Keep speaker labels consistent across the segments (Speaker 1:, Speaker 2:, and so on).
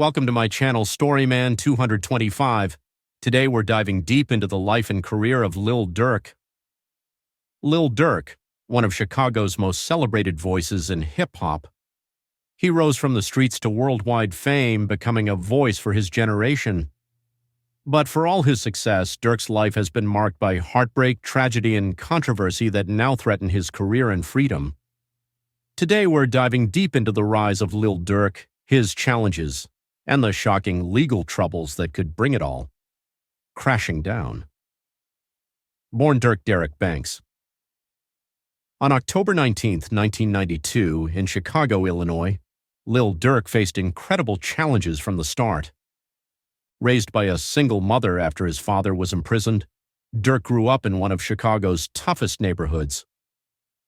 Speaker 1: Welcome to my channel Storyman 225. Today we're diving deep into the life and career of Lil Durk. Lil Durk, one of Chicago's most celebrated voices in hip-hop. He rose from the streets to worldwide fame, becoming a voice for his generation. But for all his success, Durk's life has been marked by heartbreak, tragedy, and controversy that now threaten his career and freedom. Today we're diving deep into the rise of Lil Durk, his challenges, and the shocking legal troubles that could bring it all crashing down. Born Durk Derek Banks. On October 19, 1992, in Chicago, Illinois, Lil Durk faced incredible challenges from the start. Raised by a single mother after his father was imprisoned, Durk grew up in one of Chicago's toughest neighborhoods.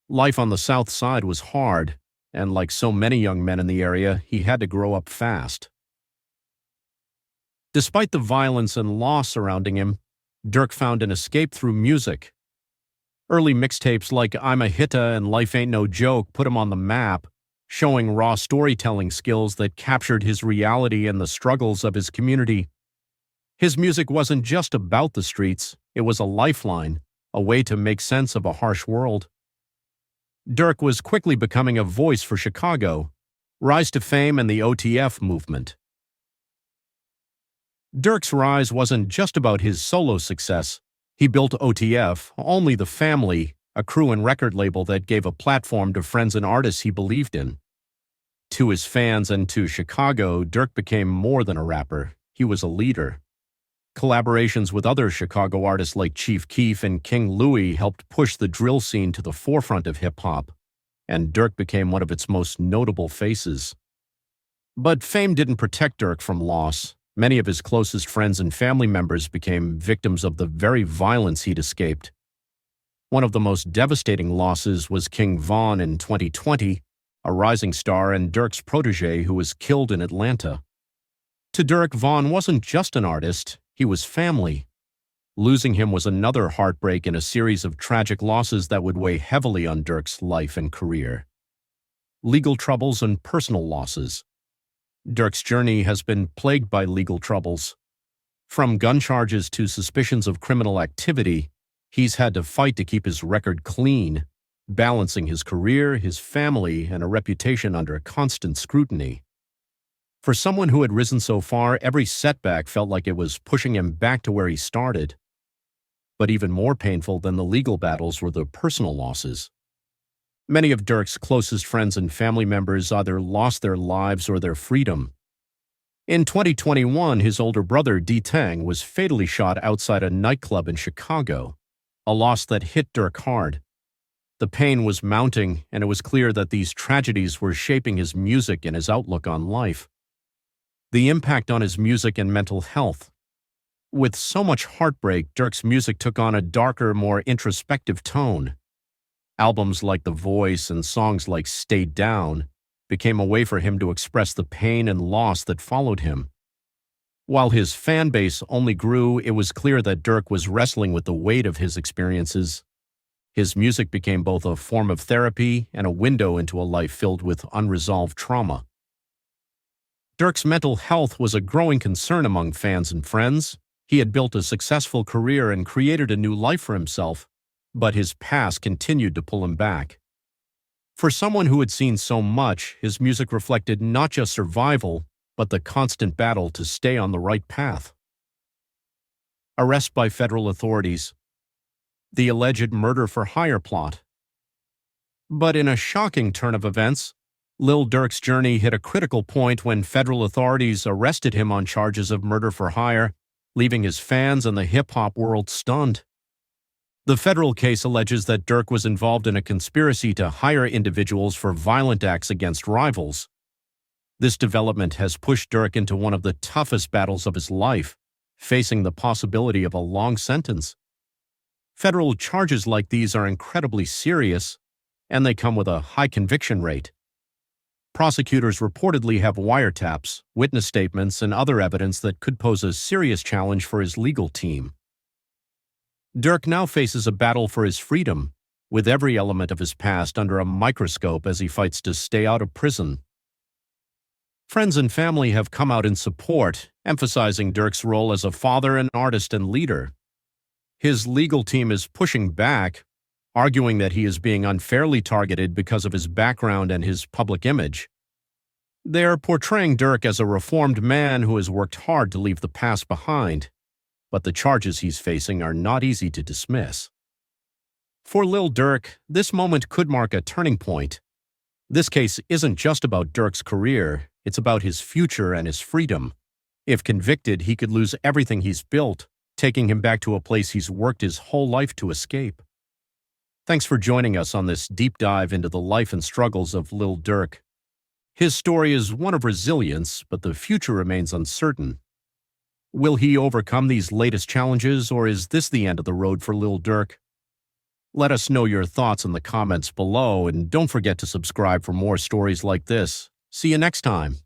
Speaker 1: Life on the South Side was hard, and like so many young men in the area, he had to grow up fast. Despite the violence and loss surrounding him, Durk found an escape through music. Early mixtapes like I'm a Hitta and Life Ain't No Joke put him on the map, showing raw storytelling skills that captured his reality and the struggles of his community. His music wasn't just about the streets, it was a lifeline, a way to make sense of a harsh world. Durk was quickly becoming a voice for Chicago, rise to fame and the OTF movement. Durk's rise wasn't just about his solo success. He built OTF, Only the Family, a crew and record label that gave a platform to friends and artists he believed in. To his fans and to Chicago, Durk became more than a rapper. He was a leader. Collaborations with other Chicago artists like Chief Keef and King Louie helped push the drill scene to the forefront of hip-hop, and Durk became one of its most notable faces. But fame didn't protect Durk from loss. Many of his closest friends and family members became victims of the very violence he'd escaped. One of the most devastating losses was King Von in 2020, a rising star and Durk's protege who was killed in Atlanta. To Durk, Von wasn't just an artist, he was family. Losing him was another heartbreak in a series of tragic losses that would weigh heavily on Durk's life and career. Legal troubles and personal losses. Durk's journey has been plagued by legal troubles. From gun charges to suspicions of criminal activity, he's had to fight to keep his record clean, balancing his career, his family, and a reputation under constant scrutiny. For someone who had risen so far, every setback felt like it was pushing him back to where he started. But even more painful than the legal battles were the personal losses. Many of Durk's closest friends and family members either lost their lives or their freedom. In 2021, his older brother, D-Tang, was fatally shot outside a nightclub in Chicago, a loss that hit Durk hard. The pain was mounting, and it was clear that these tragedies were shaping his music and his outlook on life. The impact on his music and mental health. With so much heartbreak, Durk's music took on a darker, more introspective tone. Albums like The Voice and songs like Stay Down became a way for him to express the pain and loss that followed him. While his fan base only grew, it was clear that Durk was wrestling with the weight of his experiences. His music became both a form of therapy and a window into a life filled with unresolved trauma. Durk's mental health was a growing concern among fans and friends. He had built a successful career and created a new life for himself, but his past continued to pull him back. For someone who had seen so much, his music reflected not just survival, but the constant battle to stay on the right path. Arrest by federal authorities. The alleged murder-for-hire plot. But in a shocking turn of events, Lil Durk's journey hit a critical point when federal authorities arrested him on charges of murder-for-hire, leaving his fans and the hip-hop world stunned. The federal case alleges that Durk was involved in a conspiracy to hire individuals for violent acts against rivals. This development has pushed Durk into one of the toughest battles of his life, facing the possibility of a long sentence. Federal charges like these are incredibly serious, and they come with a high conviction rate. Prosecutors reportedly have wiretaps, witness statements, and other evidence that could pose a serious challenge for his legal team. Durk now faces a battle for his freedom, with every element of his past under a microscope as he fights to stay out of prison. Friends and family have come out in support, emphasizing Durk's role as a father, an artist, and leader. His legal team is pushing back, arguing that he is being unfairly targeted because of his background and his public image. They're portraying Durk as a reformed man who has worked hard to leave the past behind, but the charges he's facing are not easy to dismiss. For Lil Durk, this moment could mark a turning point. This case isn't just about Durk's career, it's about his future and his freedom. If convicted, he could lose everything he's built, taking him back to a place he's worked his whole life to escape. Thanks for joining us on this deep dive into the life and struggles of Lil Durk. His story is one of resilience, but the future remains uncertain. Will he overcome these latest challenges, or is this the end of the road for Lil Durk? Let us know your thoughts in the comments below, and don't forget to subscribe for more stories like this. See you next time.